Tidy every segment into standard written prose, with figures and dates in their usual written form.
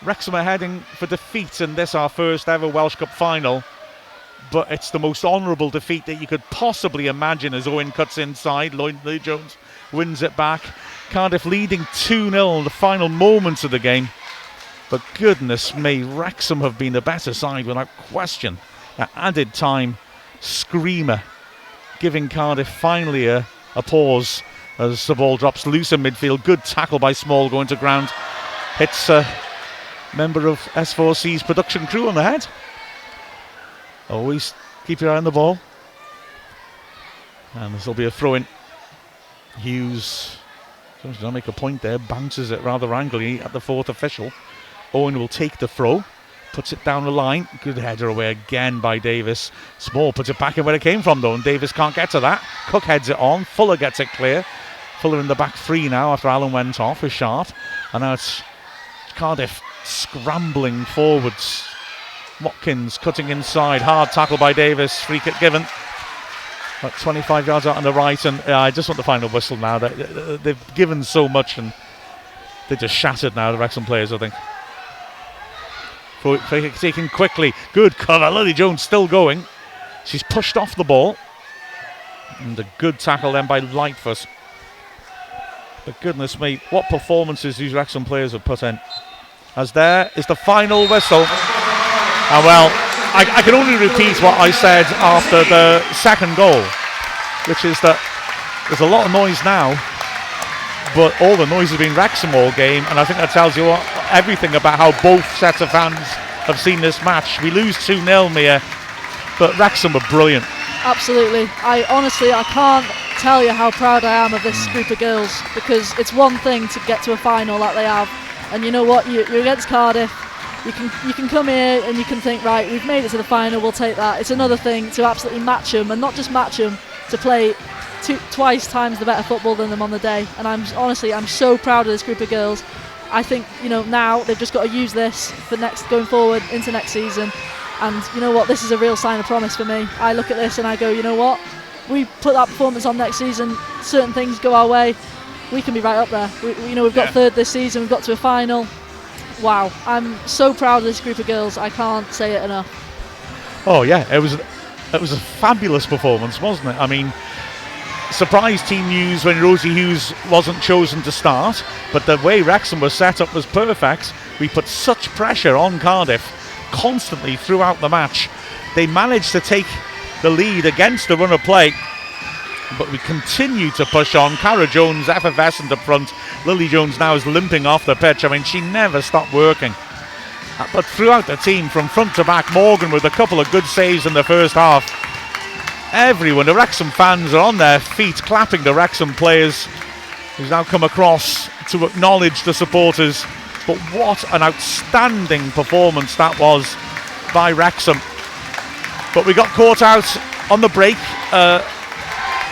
Wrexham are heading for defeat in this, our first ever Welsh Cup final. But it's the most honourable defeat that you could possibly imagine as Owen cuts inside. Lloyd Jones wins it back. Cardiff leading 2-0 in the final moments of the game. But goodness me, Wrexham have been the better side without question. That added time screamer, giving Cardiff finally a pause as the ball drops loose in midfield. Good tackle by Small going to ground. Hits a member of S4C's production crew on the head. Always keep your eye on the ball. And this will be a throw-in. Hughes tries to make a point there, bounces it rather angrily at the fourth official. Owen will take the throw, puts it down the line. Good header away again by Davis. Small puts it back in where it came from though, and Davis can't get to that. Cook heads it on, Fuller gets it clear. Fuller in the back three now after Allen went off with Sharp. And now it's Cardiff scrambling forwards. Watkins cutting inside, hard tackle by Davis, free kick given. About 25 yards out on the right, and I just want the final whistle now. They've given so much and they're just shattered now, the Wrexham players, I think. Free kick taken quickly, good cover, Lily Jones still going. She's pushed off the ball. And a good tackle then by Lightfoot. But goodness me, what performances these Wrexham players have put in. As there is the final whistle. And well, I can only repeat what I said after the second goal, which is that there's a lot of noise now, but all the noise has been Wrexham all game, and I think that tells you everything about how both sets of fans have seen this match. We lose 2-0, Mia, but Wrexham were brilliant. Absolutely. I can't tell you how proud I am of this group of girls, because it's one thing to get to a final that they have, and you know what, you're against Cardiff. You can come here and you can think, right, we've made it to the final, we'll take that. It's another thing to absolutely match them, and not just match them, to play twice times the better football than them on the day. And I'm so proud of this group of girls. I think, now they've just got to use this for going forward into next season. And you know what, this is a real sign of promise for me. I look at this and I go, you know what, we put that performance on next season, certain things go our way, we can be right up there. We've got third this season, we've got to a final. Wow, I'm so proud of this group of girls. I can't say it enough. Oh yeah, it was a fabulous performance, wasn't it? I mean, surprised team news when Rosie Hughes wasn't chosen to start, but the way Wrexham was set up was perfect. We put such pressure on Cardiff constantly throughout the match. They managed to take the lead against the run of play, but we continue to push on. Cara Jones effervescent up front. Lily Jones now is limping off the pitch. I mean, she never stopped working. But throughout the team, from front to back, Morgan with a couple of good saves in the first half. Everyone, the Wrexham fans are on their feet, clapping the Wrexham players, who's now come across to acknowledge the supporters. But what an outstanding performance that was by Wrexham. But we got caught out on the break.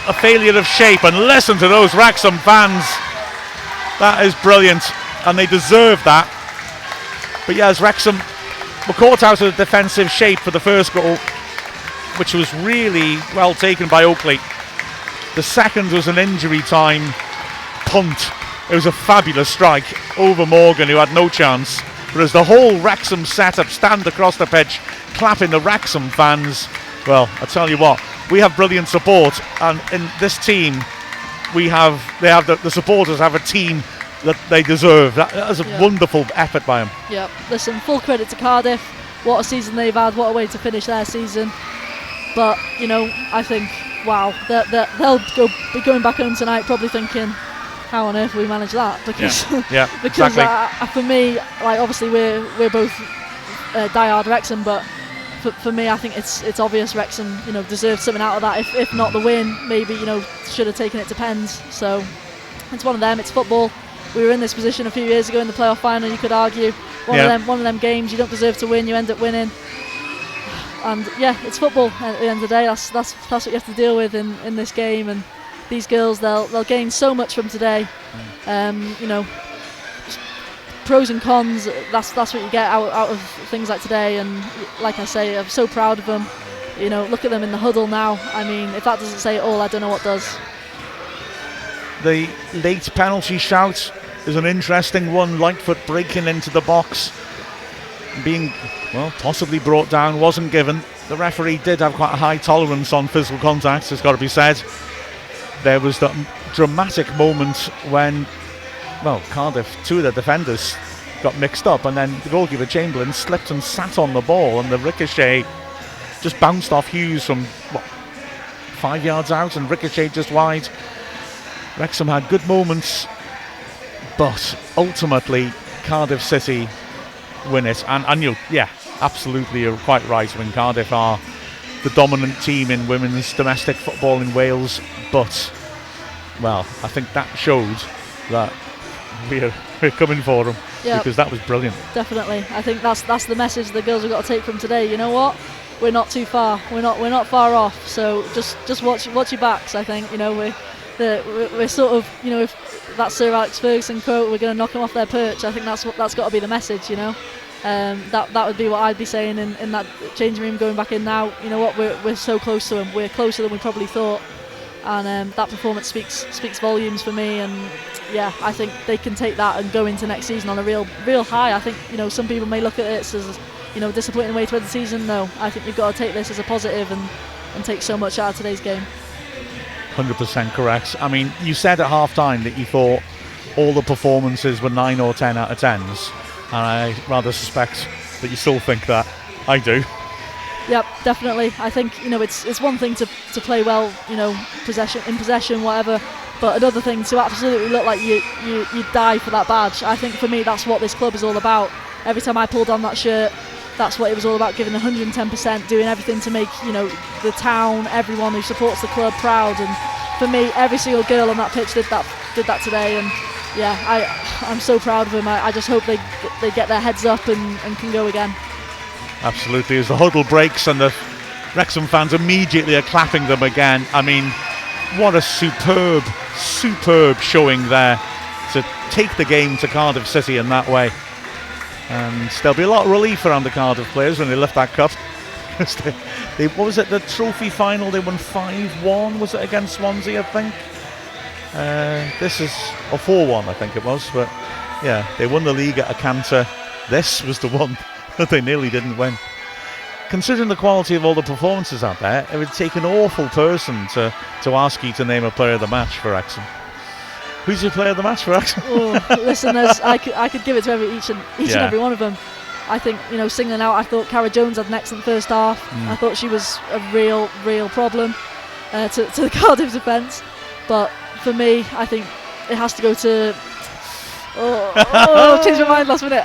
A failure of shape, and listen to those Wrexham fans. That is brilliant, and they deserve that. But yes, Wrexham were caught out of defensive shape for the first goal, which was really well taken by Oakley. The second was an injury time punt. It was a fabulous strike over Morgan, who had no chance. But as the whole Wrexham setup stand across the pitch, clapping the Wrexham fans, well, I tell you what, we have brilliant support, and in this team, the supporters have a team that they deserve. That is a wonderful effort by them. Yeah, listen, full credit to Cardiff. What a season they've had, what a way to finish their season. But, I think, wow, they'll be going back home tonight probably thinking, how on earth we manage that? Because, because exactly. For me, obviously we're both diehard Wrexham, but for me, I think it's obvious Wrexham, deserved something out of that. If not the win, maybe should have taken it to pens. So it's one of them. It's football. We were in this position a few years ago in the playoff final. You could argue one of them games you don't deserve to win, you end up winning. And it's football. At the end of the day, that's what you have to deal with in this game. And these girls, they'll gain so much from today. Pros and cons, that's what you get out of things like today. And like I say, I'm so proud of them. Look at them in the huddle now. I mean, if that doesn't say it all, I don't know what does. The late penalty shout is an interesting one. Lightfoot breaking into the box being, well, possibly brought down, wasn't given. The referee did have quite a high tolerance on physical contact, it's got to be said. There was that dramatic moment when, well, Cardiff, two of the defenders got mixed up, and then the goalkeeper Chamberlain slipped and sat on the ball, and the ricochet just bounced off Hughes from, 5 yards out, and ricocheted just wide. Wrexham had good moments, but ultimately Cardiff City win it. And you, yeah, absolutely, you're quite right. When Cardiff are the dominant team in women's domestic football in Wales, but, well, I think that showed that we're coming for them, because that was brilliant. Definitely, I think that's the message the girls have got to take from today. You know what? We're not too far. We're not far off. So just watch your backs. I think, you know, we're sort of, you know, if that Sir Alex Ferguson quote, we're going to knock them off their perch. I think that's got to be the message. You know, that would be what I'd be saying in that changing room going back in now. You know what? We're so close to them. We're closer than we probably thought. And that performance speaks volumes for me. And yeah, I think they can take that and go into next season on a real high. I think, you know, some people may look at it as, you know, disappointing way to end the season. No, I think you've got to take this as a positive and take so much out of today's game. 100% correct. I mean, you said at half-time that you thought all the performances were 9 or 10 out of 10s, and I rather suspect that you still think that. I do. Yep, definitely. I think, you know, it's one thing to play well, you know, possession, whatever, but another thing to absolutely look like you die for that badge. I think for me that's what this club is all about. Every time I pulled on that shirt, that's what it was all about, giving 110%, doing everything to make, you know, the town, everyone who supports the club proud. And for me, every single girl on that pitch did that today. And yeah, I'm so proud of them. I just hope they get their heads up and can go again. Absolutely. As the huddle breaks and the Wrexham fans immediately are clapping them again. I mean, what a superb showing there to take the game to Cardiff City in that way. And there'll be a lot of relief around the Cardiff players when they lift that cup. they what was it, the trophy final, they won 5-1, was it, against Swansea, I think? This is a 4-1, I think it was, but yeah, they won the league at a canter. This was the one that they nearly didn't win. Considering the quality of all the performances out there, it would take an awful person to ask you to name a player of the match for Wrexham. Who's your player of the match for Wrexham? Oh, listen, I could give it to each and every one of them. I think, you know, singling out, I thought Cara Jones had an excellent first half. I thought she was a real problem to the Cardiff defence. But for me, I think it has to go to... I've changed my mind last minute.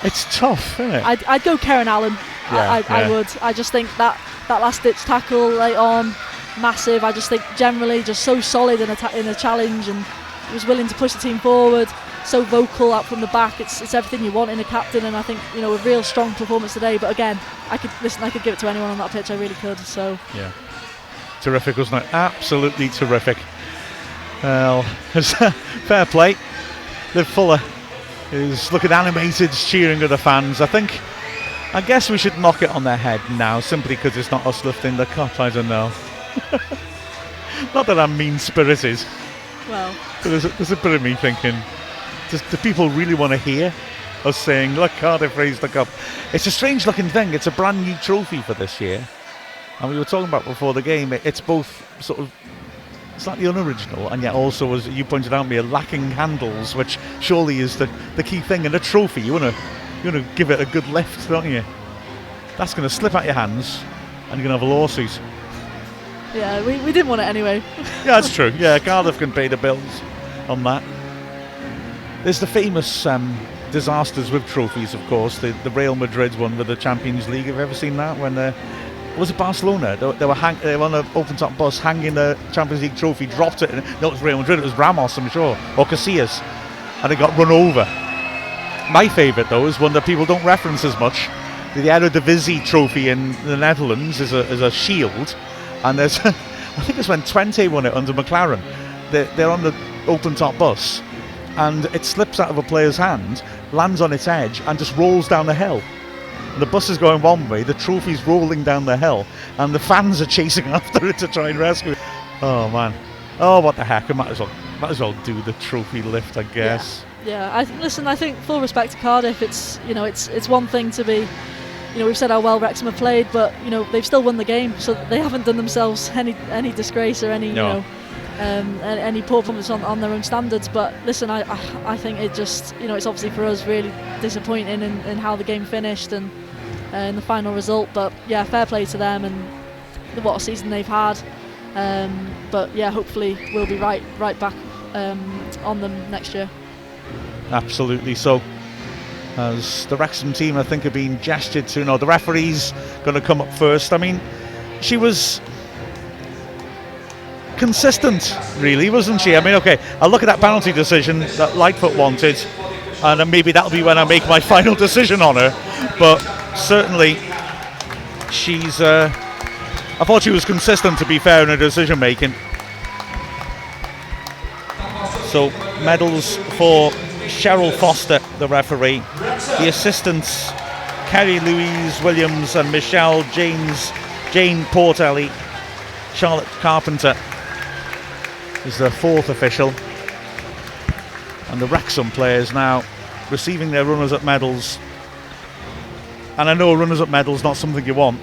It's tough, isn't it? I'd go Karen Allen. Yeah, I would. I just think that last-ditch tackle late on, massive. I just think generally just so solid in a challenge, and he was willing to push the team forward, so vocal out from the back. It's everything you want in a captain, and I think, you know, a real strong performance today. But again, I could give it to anyone on that pitch. I really could. So yeah, terrific, wasn't it? Absolutely terrific. Well, fair play. Liv Fuller is looking animated, cheering at the fans. I guess we should knock it on their head now, simply because it's not us lifting the cup. I don't know. Not that I'm mean-spirited. Well, there's a bit of me thinking, do people really want to hear us saying, look, Cardiff raised the cup? It's a strange looking thing. It's a brand new trophy for this year. And we were talking about before the game, it's both sort of slightly unoriginal, and yet also, as you pointed out, Mia, lacking handles, which surely is the key thing in a trophy. You want to give it a good lift, don't you? That's going to slip out your hands, and you're going to have a lawsuit. Yeah, we didn't want it anyway. Yeah, that's true. Yeah, Cardiff can pay the bills on that. There's the famous disasters with trophies, of course. The Real Madrid one with the Champions League. Have you ever seen that? When was it Barcelona? They were on an open-top bus hanging the Champions League trophy, dropped it. No, it was Real Madrid. It was Ramos, I'm sure, or Casillas, and it got run over. My favourite, though, is one that people don't reference as much. The Eredivisie trophy in the Netherlands is a shield. And there's, I think it's when Twente won it under McLaren. They're on the open-top bus, and it slips out of a player's hand, lands on its edge, and just rolls down the hill. And the bus is going one way, the trophy's rolling down the hill, and the fans are chasing after it to try and rescue it. Oh man! Oh, what the heck! I might as well do the trophy lift, I guess. Yeah, I think full respect to Cardiff. It's one thing to be, we've said how well Wrexham have played, but they've still won the game, so they haven't done themselves any disgrace or any any poor performance on their own standards. But listen, I think it just it's obviously for us really disappointing in how the game finished and the final result. But yeah, fair play to them and what a season they've had. But yeah, hopefully we'll be right back on them next year. Absolutely so. As the Wrexham team, I think, have been gestured to. The referee's going to come up first. I mean, she was consistent, really, wasn't she? I mean, okay, I'll look at that penalty decision that Lightfoot wanted, and then maybe that'll be when I make my final decision on her. But certainly, she's. I thought she was consistent, to be fair, in her decision making. So, medals for Cheryl Foster, the referee. The assistants, Kerry Louise Williams and Michelle Jane Portelli. Charlotte Carpenter is the fourth official. And the Wrexham players now receiving their runners-up medals. And I know runners-up medals not something you want,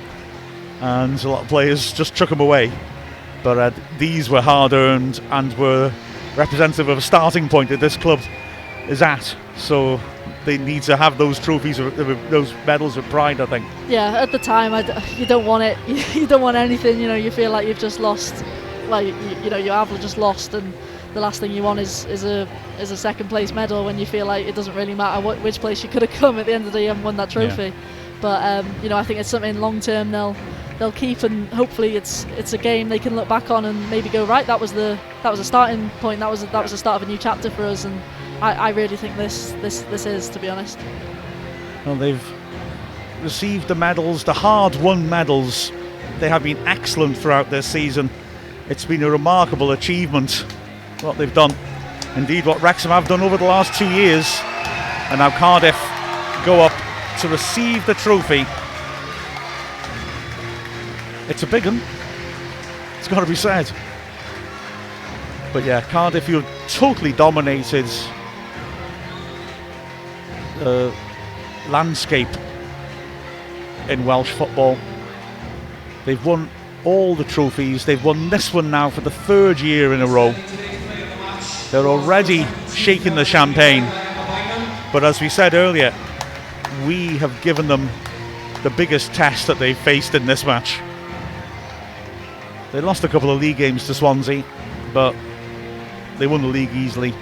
and a lot of players just chuck them away. But these were hard-earned and were representative of a starting point that this club is at, so they need to have those trophies, those medals with pride, I think. Yeah, at the time, you don't want it. You don't want anything. You feel like you've just lost. Like you have just lost, and the last thing you want is a second place medal when you feel like it doesn't really matter which place you could have come at the end of the day and won that trophy. Yeah. But I think it's something long term they'll keep, and hopefully it's a game they can look back on and maybe go, right, that was a starting point, that was the start of a new chapter for us. And I really think this is, to be honest. Well, they've received the medals, the hard-won medals. They have been excellent throughout this season. It's been a remarkable achievement what they've done. Indeed, what Wrexham have done over the last 2 years. And now Cardiff go up to receive the trophy. It's a big one. It's got to be said. But yeah, Cardiff, you've totally dominated the landscape in Welsh football. They've won all the trophies. They've won this one now for the third year in a row. They're already shaking the champagne. But as we said earlier, we have given them the biggest test that they've faced in this match. They lost a couple of league games to Swansea, but they won the league easily.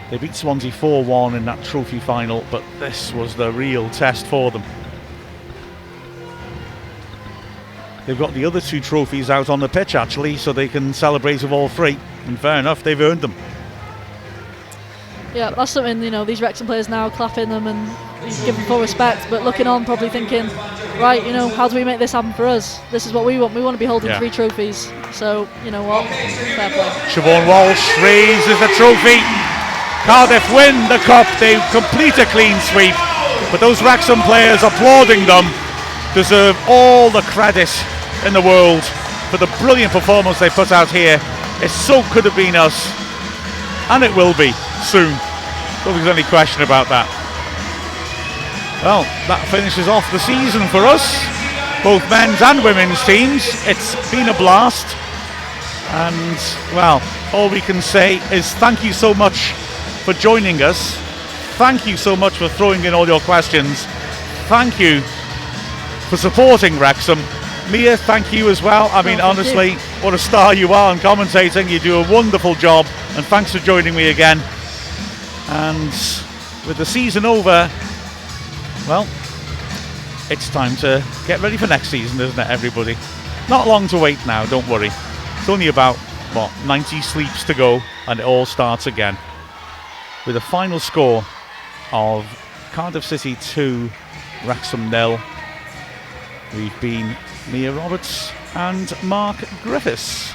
They beat Swansea 4-1 in that trophy final, but this was the real test for them. They've got the other two trophies out on the pitch, actually, so they can celebrate with all three. And fair enough, they've earned them. Yeah, that's something, these Wrexham players now clapping them and giving full respect, but looking on, probably thinking, right, how do we make this happen for us? This is what we want. We want to be holding 3 trophies. So, you know what? Fair play. Siobhan Walsh raises the trophy. Cardiff win the cup. They complete a clean sweep. But those Wrexham players applauding them deserve all the credit in the world for the brilliant performance they put out here. It so could have been us, and it will be soon. Don't think there's any question about that. Well, that finishes off the season for us, both men's and women's teams. It's been a blast, and well, all we can say is thank you so much for joining us. Thank you so much for throwing in all your questions. Thank you for supporting Wrexham. Mia, thank you as well. I mean, honestly, what a star you are in commentating. You do a wonderful job, and thanks for joining me again. And with the season over, well, it's time to get ready for next season, isn't it, everybody? Not long to wait now, don't worry. It's only about, 90 sleeps to go, and it all starts again. With a final score of Cardiff City 2, Wrexham 0. We've been Mia Roberts and Mark Griffiths.